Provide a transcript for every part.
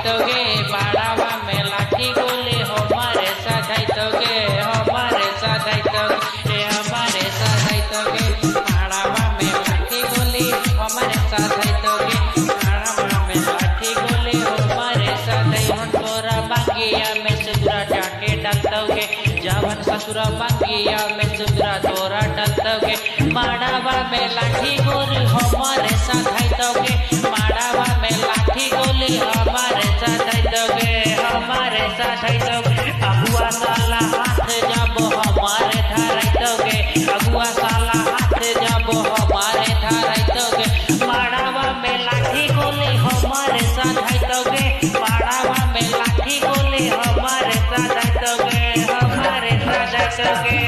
सधाइतोगे माड़ावा में लाठी गोली हमारे सधाइतोगे हमारे सधाइतोगे हमारे सधाइतोगे माड़ावा में लाठी गोली हमारे सधाइतोगे माड़ावा में लाठी गोली हमारे सधाई तोरा बांगिया में सुधरा जाके डालतोगे जावन ससुरा बांगिया में सुधरा तोरा डालतोगे माड़ावा में लाठी गोली हमारे सधाइतोगे माड़ावा में लाठी गोली हमारे सधाइतोगे हमारे सधाइतोगे अगुआ साला हाथ जाबो हमारे धराइतोगे अगुआ साला हाथ जाबो हमारे धराइतोगे माड़ावा में लाठी गोली हमारे सधाइतोगे माड़ावा में लाठी गोली हमारे सधाइतोगे हमारे सधाइतोगे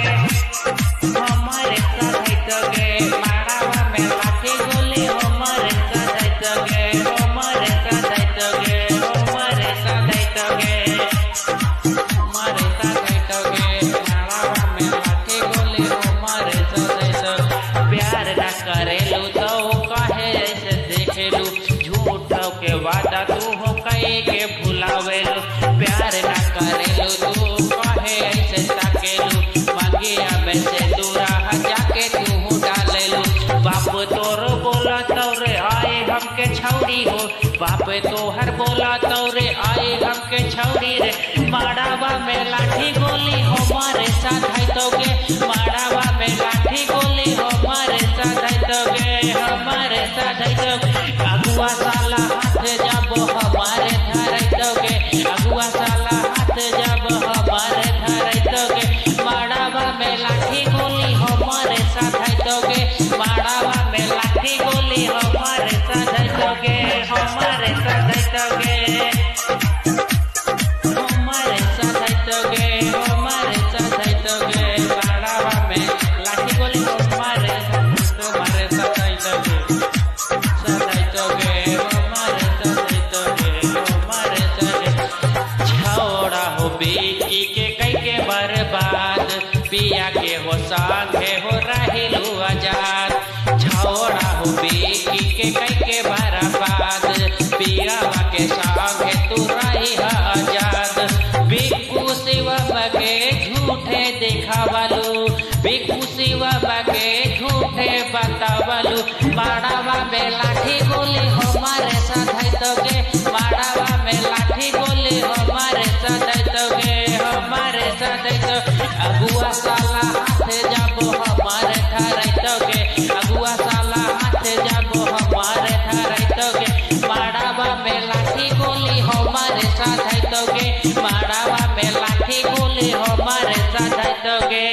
हमारे सधाइतोगे माड़ावा में लाठी गोली हमारे सधाइतोगे हमारे सधाइतोगे हमारे सधाइतोगे हमारे सधाइतोगे माड़ावा में लाठी गोली हमारे सधाइतोगे प्यार न करेलू तो काहे ऐसे देखेलू झूठो के वादा तू हो कहे के भुलावेलू प्यार न करेलू तू काहे ऐसे ताकेलू मांगिया में से दूरा जाके तू डालेलू बाप तोर बोला तोरे आए हमके छौरी हो बाप तोहर बोला तोरे आए हमके छौरी रे माड़ावा में लाठी गोली हमारे सधाइतोगे माड़ावा में लाठी गोली हमारे सधाइतोगे हमारे सधाइतोगे अगुआ साला हाथ जाबो हमारे धराइतोगे अगुआ साला हाथ जाबो हमारे धराइतोगे माड़ावा में लाठी गोली हमारे सधाइतोगे माड़ावा में लाठी गोली हमारे सधाइतोगे हमारे सधाइतोगे हमारे सधाइतोगे हमारे सधाइतोगे माड़ावा में लाठी गोली हमारे तुम्हारे सधाइतोगे सधाइतोगे हमारे सधाइतोगे हमारे सधाइतोगे छोड़ा हो बेटी के कई के बर्बाद पिया के हो संगे हो रहेलू आजाद छोड़ा हो बेटी के कई के बर्बाद पिया के संगे तू रही आजाद बिकू शिवम के झूठे दिखावलू बिकू शिवम के झूठे बतावलू माड़ावा में लाठी गोली हमारे सधाइतोगे माड़ावा में लाठी गोली हमारे सधाइतोगे हमारे सधाइतोगे अगुआ साला हाथ जाबो हमारे धराइतोगे अगुआ साला हाथ जाबो हमारे धराइतोगे माड़ावा में लाठी गोली हमारे सधाइतोगे माड़ावा में लाठी गोली हमारे सधाइतोगे